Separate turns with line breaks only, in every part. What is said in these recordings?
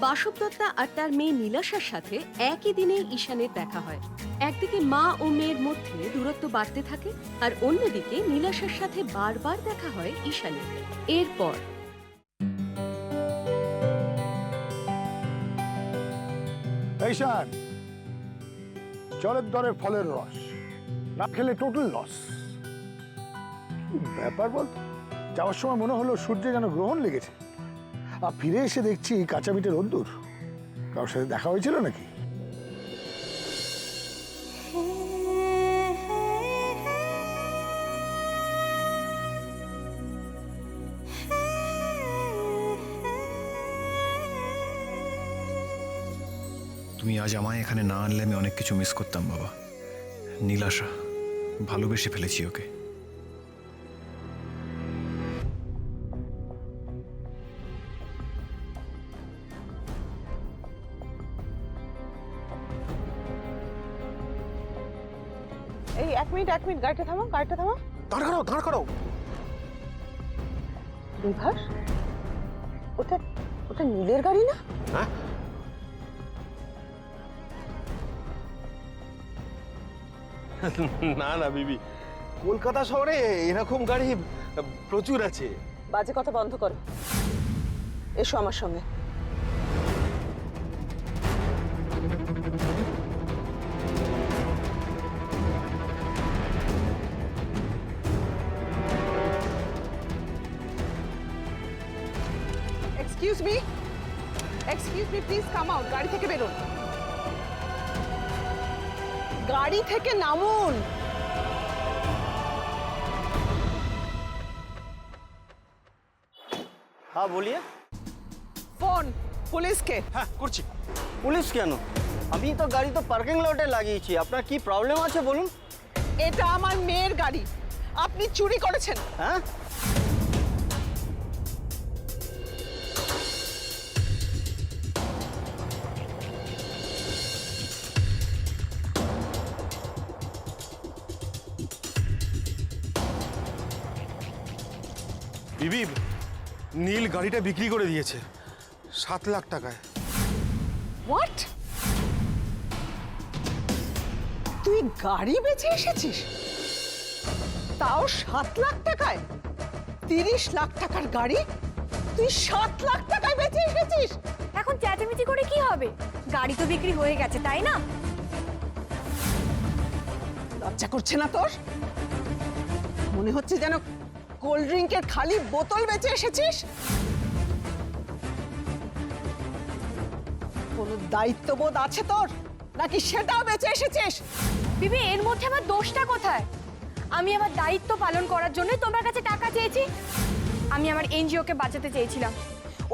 বাসব দত্তা আর তার মেয়ে নীলাশার সাথে একই দিনে ঈশানের দেখা হয়। একদিকে মা ও মেয়ের মধ্যে দূরত্ব বাড়তে থাকে, আর অন্যদিকে নীলাশার সাথে বারবার দেখা হয় ঈশানের। এরপর
ঈশান, জলের দরে ফলের রস না খেলে টোটাল লস। ব্যাপার বলতো, যাওয়ার সময় মনে হলো সূর্যে যেন গ্রহণ লেগেছে, আর ফিরে এসে দেখছি কাঁচা পিঠে রোদ্দুর। কারোর সাথে দেখা হয়েছিল নাকি?
তুমি আজ আমায় এখানে না আনলে আমি অনেক কিছু মিস করতাম বাবা। নীলাশা, ভালোবেসে ফেলেছি ওকে।
এই এক মিনিট গাড়িটা থামো।
দাঁড় করাও।
বিভাস, ওটা ওটা নীলের গাড়ি না?
হ্যাঁ, না না বিবি, কলকাতা শহরে এরকম গাড়ি প্রচুর আছে।
বাজে কথা বন্ধ করো, এসো আমার সঙ্গে। Excuse me please come out. গাড়ি থেকে বেরোন, গাড়ি থেকে নামুন।
हाँ बोलिए।
ফোন পুলিশকে।
হ্যাঁ করছি।
পুলিশ কেন? আমি তো গাড়ি তো পার্কিং লটে লাগিয়েছি। আপনার কি প্রবলেম আছে বলুন।
এটা আমার মেয়ের গাড়ি, আপনি চুরি করেছেন।
হ্যাঁ,
বিবি, নীল গাড়িটা বিক্রি করে দিয়েছে 7 লাখ টাকায়।
হোয়াট? তুই গাড়ি বেচে এসেছিস, তাও 7 লাখ টাকায়? 30 লাখ টাকার গাড়ি তুই 7 লাখ টাকায় বেচে এসেছিস?
এখন চেঁচামেচি করে কি হবে? গাড়ি তো বিক্রি হয়ে গেছে, তাই না?
লজ্জা করছে না তোর? মনে হচ্ছে যেন কোল্ড ড্রিঙ্কের খালি বোতল বেচে এসেছিস। কোনো দায়িত্ববোধ আছে তোর, নাকি সেটাও বেচে এসেছিস?
বিবি, এর মধ্যে আমার দোষটা কোথায়? আমি আমার দায়িত্ব পালন করার জন্য তোমার কাছে টাকা চেয়েছি। আমি আমার এনজিওকে বাঁচাতে চেয়েছিলাম।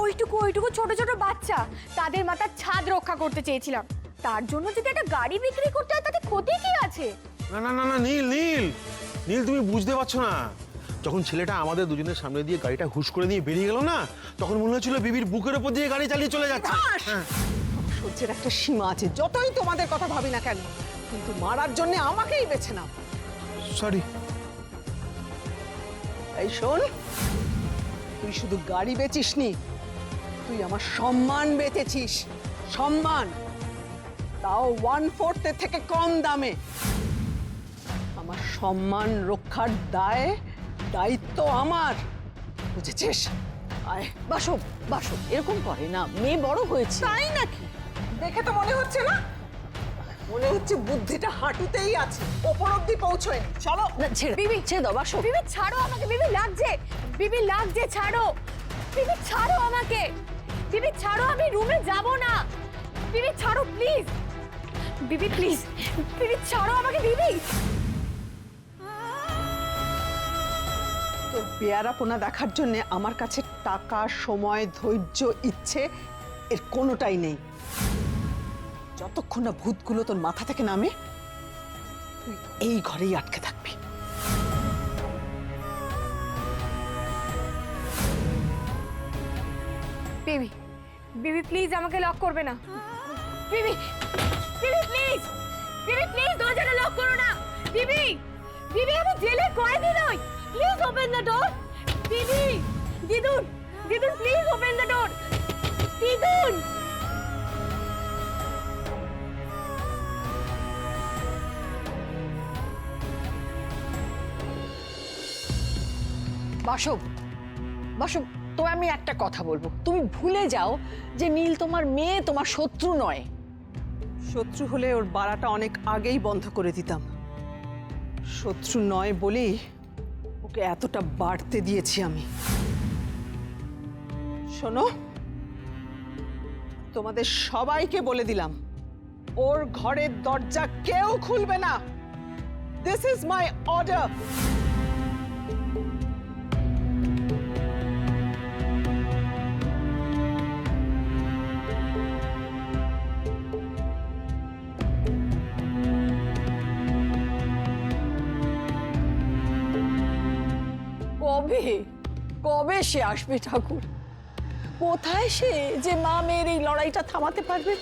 ওইটুকু ছোট ছোট বাচ্চা, তাদের মাথার ছাদ রক্ষা করতে চেয়েছিলাম। তার জন্য যদি একটা গাড়ি বিক্রি করতে হয়, তাতে ক্ষতি কি আছে?
না না না না, নীল নীল নীল, তুমি বুঝতে পারছো না। যখন ছেলেটা আমাদের দুজনের সামনে দিয়ে গাড়িটা হুশ করে দিয়ে বেরিয়ে গেল না, তখন মনে হচ্ছিল বিবির বুকের উপর দিয়ে গাড়ি চালিয়ে চলে যাচ্ছে। হ্যাঁ।
সহ্যের একটা সীমা আছে, যতই তোমাদের কথা ভাবি না কেন, কিন্তু মারার জন্য আমাকেই বেছে নাও।
সরি।
এই শোন, তুই শুধু গাড়ি বেচিসনি, তুই আমার সম্মান বেচেছিস। সম্মান, তাও 1/4 থেকে কম দামে। আমার সম্মান রক্ষার দায়িত্ব আমার, বুঝেছিস? আয়
বাসব এরকম করে না, মেয়ে বড় হয়েছে।
তাই নাকি? দেখে তো মনে হচ্ছে না। মনে হচ্ছে বুদ্ধিটা হাঁটুতেই আছে, ওপর অব্দি পৌঁছয়। চলো
না, ছেড়ে
বিবি,
ছেড়ে দাও বাসব।
বিবি ছাড়ো আমাকে, বিবি লাগছে, ছাড়ো। বিবি ছাড়ো আমাকে, বিবি ছাড়ো, আমি রুমে যাব না। বিবি ছাড়ো প্লিজ, বিবি প্লিজ, বিবি ছাড়ো আমাকে, বিবি।
তোর বেয়ারাপনা দেখার জন্য আমার কাছে টাকা, সময়, ধৈর্য, ইচ্ছে এর কোনোটাই নেই। যতক্ষণ না ভূতগুলো তোর মাথা থেকে নামে, তুই এই ঘরেই আটকে থাকবি।
বিবি, বিবি প্লিজ আমাকে লক করবে না। বিবি, বিবি প্লিজ, বিবি প্লিজ দরজাটা লক করো না। বিবি, বিবি আমি জেলে কয়েদি নই। Please open the door. বিবি, দিদুন, প্লিজ ওপেন দ্য ডোর। দিদুন,
বাসব, বাসব, তোমায় আমি একটা কথা বলবো, তুমি ভুলে যাও যে নীল তোমার মেয়ে, তোমার শত্রু নয়।
শত্রু হলে ওর বাড়াটা অনেক আগেই বন্ধ করে দিতাম। শত্রু নয় বলেই ওকে এতটা বাড়তে দিয়েছি আমি। শোনো, তোমাদের সবাইকে বলে দিলাম, ওর ঘরের দরজা কেউ খুলবে না। This is my order.
কবে কবে সে আসবে ঠাকুর? কোথায় সে যে মা মেয়ের এই লড়াইটা থামাতে পারবে?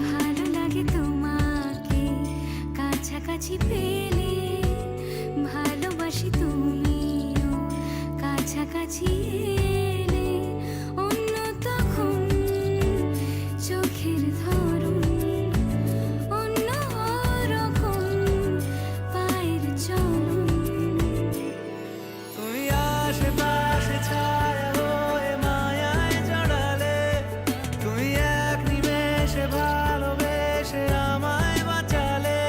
ভালো লাগে তোমাকে কাছাকাছি পেলে, ভালোবাসি তুমিও কাছাকাছি এলে, অন্য তখন চোখের ধরন, অন্য রকম পায়ের চলন।
তুমি আশেপাশে ছায়া হয়ে মায়ায় জড়ালে, তুমি এক নিমেষে ভালোবেসে আমায় বাঁচালে,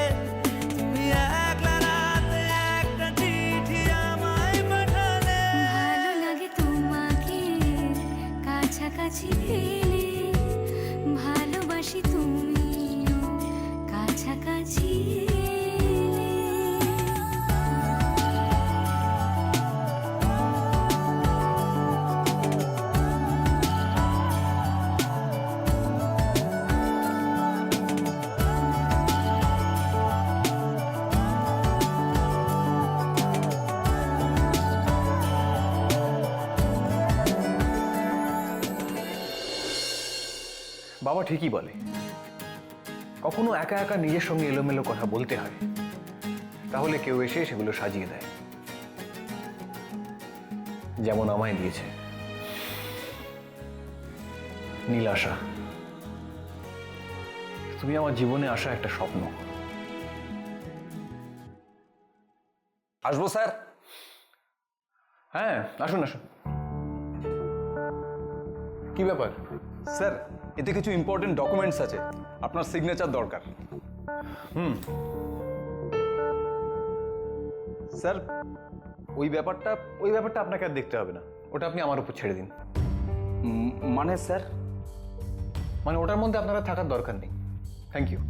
তুমি একলা রাতে একটা চিঠি আমায় পাঠালে।
ভালো লাগে তোমাকে কাছাকাছি পেলে, ভালোবাসি তুমিও কাছাকাছি এলে।
বাবা ঠিকই বলে, কখনো একা একা নিজের সঙ্গে এলোমেলো কথা বলতে হয়, তাহলে কেউ এসে সেগুলো সাজিয়ে দেয়, যেমন আমায় দিয়েছে নীলাশা। তুমি আমার জীবনে আসা একটা স্বপ্ন।
আসবো স্যার?
হ্যাঁ, আসুন আসুন। কি ব্যাপার?
স্যার, এতে কিছু ইম্পর্টেন্ট ডকুমেন্টস আছে, আপনার সিগনেচার দরকার। স্যার, ওই ব্যাপারটা
আপনাকে আর দেখতে হবে না, ওটা আপনি আমার উপর ছেড়ে দিন।
মানে স্যার?
মানে ওটার মধ্যে আপনারা থাকার দরকার নেই। Thank you.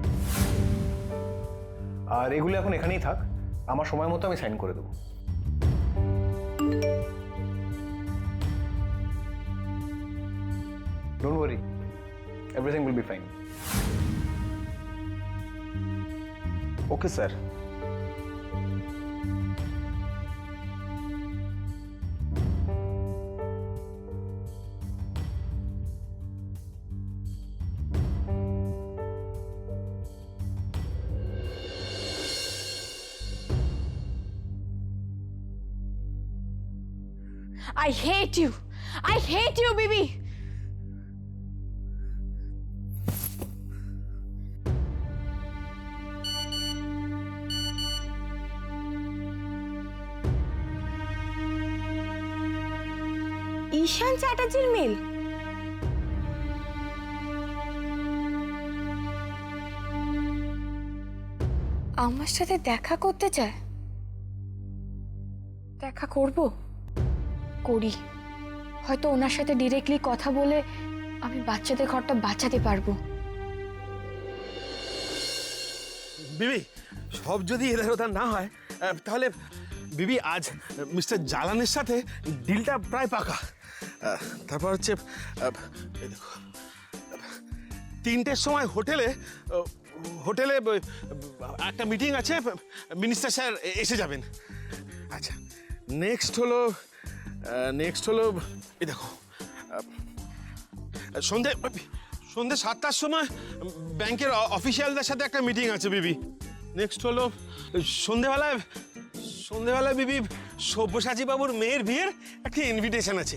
আর এগুলো এখন এখানেই থাক, আমার সময় মতো আমি সাইন করে দেবো। Don't worry, everything will be fine.
Okay sir.
I hate you. I hate you, Bibi. Ishan চ্যাটার্জির মেল। আমার সাথে দেখা করতে চায়। দেখা করব, করি। হয়তো ওনার সাথে ডিরেক্টলি কথা বলে আমি বাচ্চাদের ঘরটা বাঁচাতে পারবো।
বিবি, সব যদি এদের ওধার না হয়, তাহলে বিবি আজ মিস্টার জালানের সাথে ডিলটা প্রায় পাকা। তারপর হচ্ছে এই দেখো, 3টের সময় হোটেলে একটা মিটিং আছে, মিনিস্টার স্যার এসে যাবেন। আচ্ছা, নেক্সট হলো এই দেখো, সন্ধ্যে 7টার সময় ব্যাংকের অফিসিয়ালদের সাথে একটা মিটিং আছে বিবি। নেক্সট হলো সন্ধেবেলায় বিবি সব্যসাচী বাবুর মেয়ের বিয়ের একটা ইনভিটেশন আছে।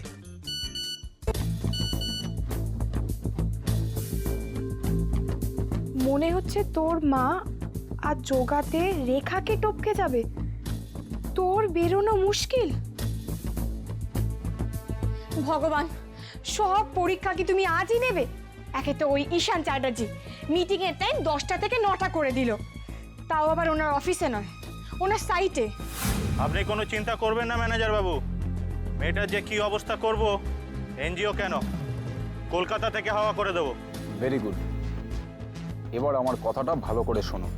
মনে হচ্ছে তোর মা আর জোগাতে রেখাকে টপকে যাবে। তোর বেরোনো মুশকিল। ভগবান, সব পরীক্ষা কি তুমি আজই নেবে? একে তো ওই ঈশান চ্যাটার্জি মিটিংয়ের টাইম 10টা থেকে 9টা করে দিল, তাও আবার ওনার অফিসে নয়, ওনার সাইটে।
আপনি কোনো চিন্তা করবেন না ম্যানেজার বাবু, মেয়েটার যে কি অবস্থা করব, এনজিও কেন কলকাতা থেকে হাওয়া করে দেবো।
Very good. এবার আমার কথাটা ভালো করে শোনো।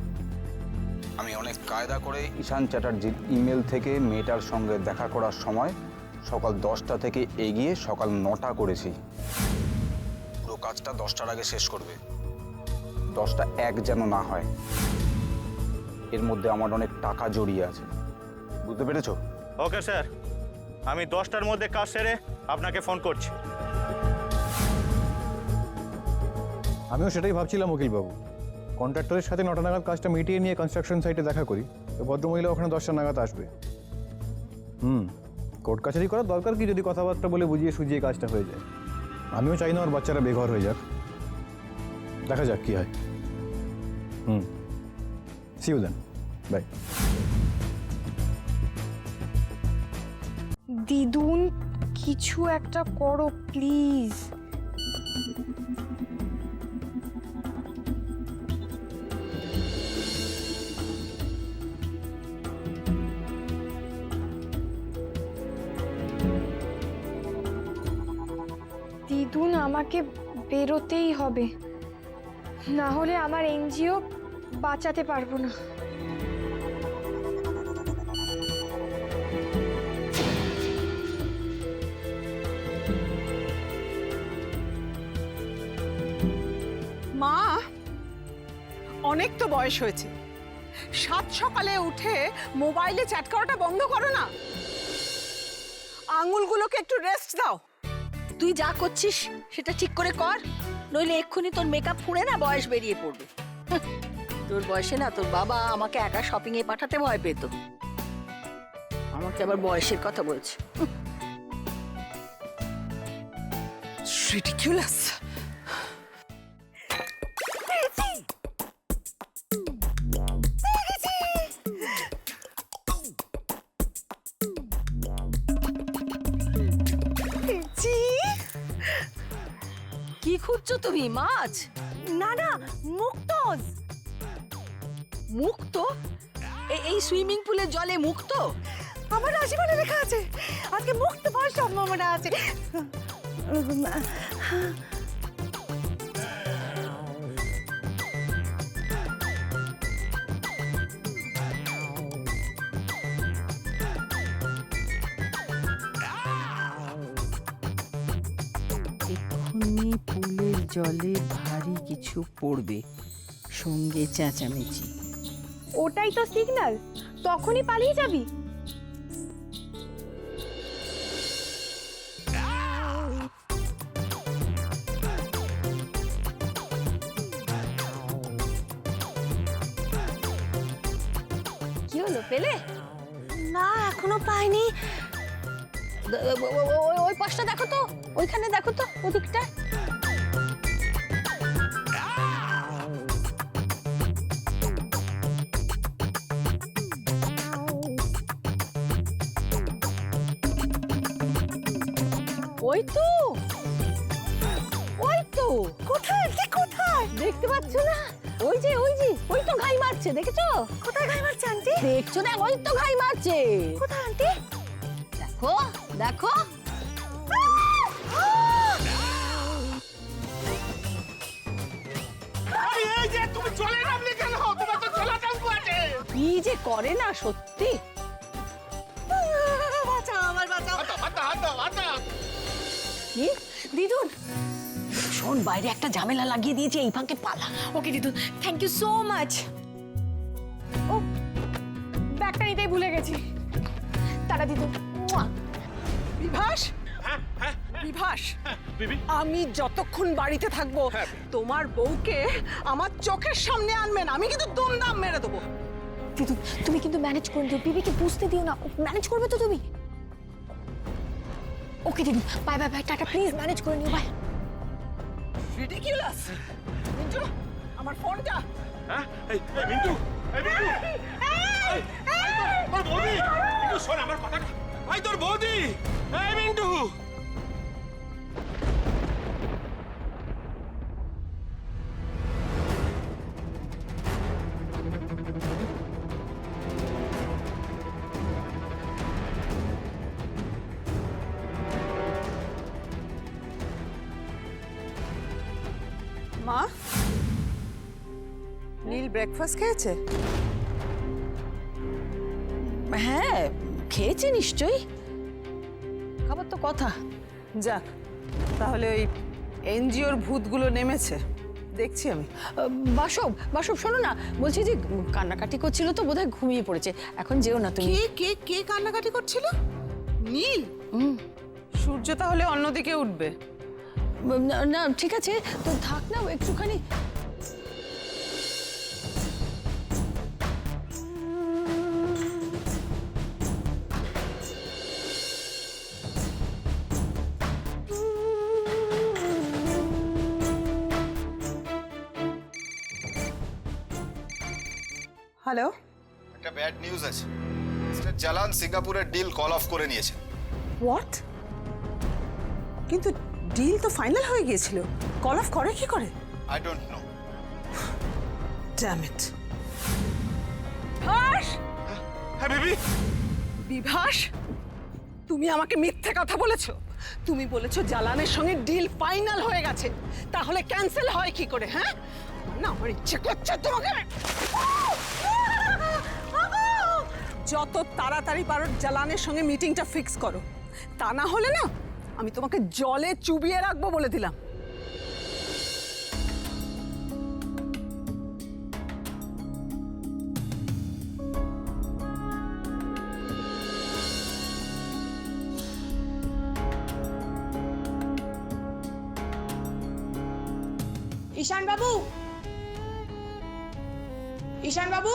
আমি অনেক কায়দা করে ঈশান চ্যাটার্জির ইমেল থেকে মেয়েটার সঙ্গে দেখা করার সময় সকাল 10টা থেকে এগিয়ে সকাল 9টা করেছি। পুরো কাজটা 10টার আগে শেষ করবে, 10টা 1 যেন না হয়। এর মধ্যে আমার অনেক টাকা জড়িয়ে আছে, বুঝতে পেরেছো?
ওকে স্যার, আমি 10টার মধ্যে কাজ সেরে আপনাকে ফোন করছি।
আমিও সেটাই ভাবছিলাম উকিলবাবু, কন্ট্রাক্টরের সাথে 9টা নাগাদ কাজটা মিটিয়ে নিয়ে কনস্ট্রাকশন সাইটে দেখা করি, তো ভদ্রমহিলা ওখানে 10টা নাগাদ আসবে। কোর্ট কাছারি করার দরকার কি যদি কথাবার্তা বলে বুঝিয়ে সুঝিয়ে কাজটা হয়ে যায়। আমিও চাই না ওর বাচ্চারা বেঘর হয়ে যাক, দেখা যাক কি হয়। See you then, bye.
দিদুন, কিছু একটা করো প্লিজ। দিদুন, আমাকে বেরোতেই হবে, না হলে আমার এনজিও বাঁচাতে পারবো না।
মা, অনেক তো বয়স হয়েছে, 7 সকালে উঠে মোবাইলে চ্যাট করাটা বন্ধ করো না। আঙুলগুলোকে একটু রেস্ট দাও।
তুই যা করছিস সেটা ঠিক করে কর, নইলে এক্ষুনি তোর মেকআপ ফুঁড়ে না বয়স বেরিয়ে পড়বে। তোর বয়সে না তোর বাবা আমাকে একা শপিং এ পাঠাতে ভয় পেত, আমাকে আবার বয়সের কথা বলছে।
রিডিকুলাস।
কি খুঁজছো তুমি? মাছ?
না না, মুক্তো।
মুক্তো? এই সুইমিং পুলের জলে মুক্তো?
আমার রাশিফলে লেখা আছে আজকে মুক্ত পাওয়ার সম্ভাবনা আছে।
এক্ষুনি পুলের জলে ভারী কিছু পড়বে, সঙ্গে চেঁচামেচি।
ওটাই তো সিগন্যাল, তখনই পালিয়ে যাবি। কি হলো, পেলে?
না, এখনো পাইনি। ওই পাশটা দেখো তো, ওইখানে দেখো তো, ওদিকটা। ওই তো, ওই তো।
কোথায়? কোথায়
দেখতে পাচ্ছ না? ওই যে ওই তো ঘাই মারছে, দেখেছো?
কোথায় ঘাই মারছে আন্টি?
দেখছো না? ওই তো ঘাই মারছে।
কোথায় আন্টি?
দেখো দেখো।
এই যে তুমি চলে নামলে কেন? তোমার তো চলা টাঙ্গু আছে।
কি যে করে না সত্যি।
বাঁচাও, আমার বাঁচাও।
হাতা।
কি? দিদুন, শোন, বাইরে একটা ঝামেলা লাগিয়ে দিয়েছে, এই ফাঁকে পালা।
ওকে দিদুন, থ্যাংক ইউ সো মাচ। ও, ব্যাগটা নিতেই ভুলে গেছি। টাটা দিদুন।
বিভাস, বিভাস,
বিবি
আমি যতক্ষণ বাড়িতে থাকবো
হ্যাঁ।
তোমার বউকে আমার চোখের সামনে আনবে না, আমি কিন্তু দুমদাম মেরে দেবো।
দিদু তুমি কিন্তু ম্যানেজ করে দিও, বিবিকে বুঝতে দিও না, ম্যানেজ করবে তো তুমি। ওকে দিদু, bye bye bye, tata, please manage করে নিও, বাই।
রিডিকুলাস। মিন্টু, আমার ফোনটা।
হ্যাঁ এই মিন্টু, এই মিন্টু, তোর বৌদি, মিন্টু শোন আমার কথাটা, ভাই তোর বৌদি, এই মিন্টু।
মা, নীল ব্রেকফাস্ট খেয়েছে?
হ্যাঁ, খেয়েছে নিশ্চয়ই, খাবার তো কথা।
যাক, তাহলে ওই এনজিওর ভূতগুলো নেমেছে, দেখছি আমি।
বাসব বাসব, শোনো না, বলছি যে কান্নাকাটি করছিল তো বোধহয় ঘুমিয়ে পড়েছে, এখন যেও না তুমি।
কে কে কে কান্নাকাটি করছিল? নীল? সূর্য তাহলে অন্যদিকে উঠবে।
না না, ঠিক আছে, তো থাক না একটুখানি।
হ্যালো,
একটা ব্যাড নিউজ আছে। মিস্টার জালান সিঙ্গাপুরের ডিল কল অফ করে নিয়েছে।
হোয়াট? কিন্তু ডিল তো ফাইনাল হয়ে গিয়েছিল, কল অফ করে কি করে?
I don't know.
Damn it. Bibhas!
হ্যাঁ বিবি।
বিভাস, তুমি আমাকে মিথ্যে কথা বলেছো। তুমি বলেছো জালানের সঙ্গে ডিল ফাইনাল হয়ে গেছে, তাহলে ক্যান্সেল হয় কি করে? হ্যাঁ না, আমার ইচ্ছে করছে তোমাকে যত তাড়াতাড়ি পারো জালানের সঙ্গে মিটিংটা ফিক্স করো, তা না হলে না আমি তোমাকে জলে চুবিয়ে রাখবো বলে দিলাম।
ঈশান বাবু, ঈশান বাবু,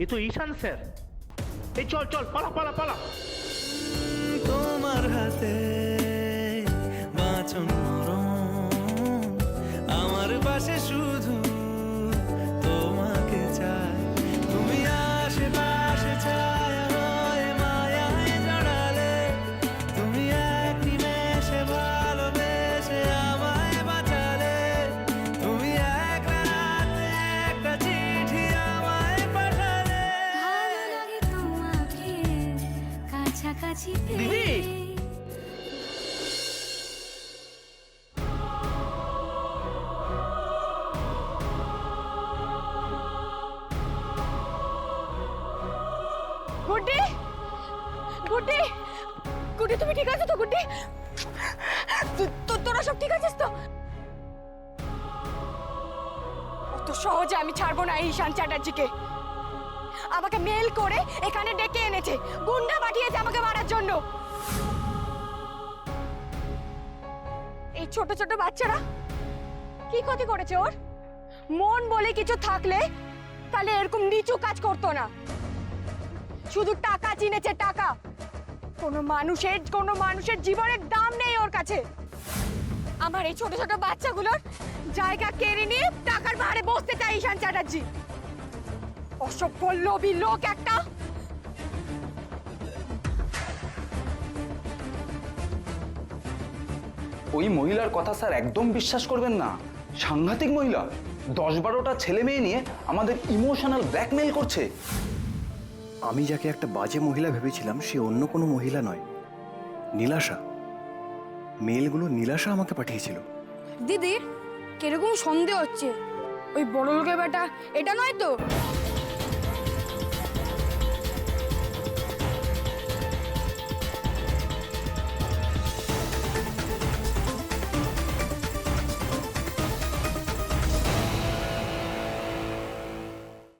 ये तो ईशान सर। चल चल पाला पाला पाला।
তোমার হাতে বাঁচন মরণ, আমার পাশে শুধু তোমাকে চাই। তুমি আশেপাশে ছায়া হয়ে মায়ায় জড়ালে, তুমি এক নিমেষে ভালোবেসে আমায় বাঁচালে।
কাছাকাছি পেলে
গুড্ডি গুড্ডি গুড্ডি তুমি ঠিক আছো তো গুড্ডি তোরা সব ঠিক আছিস তো অত সহজে আমি ছাড়বো না এই ঈশান চ্যাটার্জিকে আমাকে মেল করে এখানে ডেকে এনেছে গুন্ডা পাঠিয়েছে আমাকে মারার জন্য এই ছোট ছোট বাচ্চারা কি ক্ষতি করেছে ওর মন বলে কিছু থাকলে তাহলে এরকম নিচু কাজ করতো না শুধু টাকা চিনেছে টাকা কোনো মানুষের জীবনের দাম নেই ওর কাছে আমার এই ছোট ছোট বাচ্চাগুলোর জায়গা কেড়ে নিয়ে টাকার ভারে বসতে চাই ঈশান চ্যাটার্জি অসভ্য লোভী লোক একটা
ওই মহিলার কথা স্যার একদম বিশ্বাস করবেন না। সাংঘাতিক মহিলা, 10-12টা ছেলে মেয়ে নিয়ে আমাদের ইমোশনাল ব্ল্যাকমেইল করছে।
আমি যাকে একটা বাজে মহিলা ভেবেছিলাম সে অন্য কোনো মহিলা নয়, নীলাশা। মেলগুলো নীলাশা আমাকে পাঠিয়েছিল।
দিদি কিরকম সন্দেহ হচ্ছে ওই বড় লোকের বেটা এটা নয় তো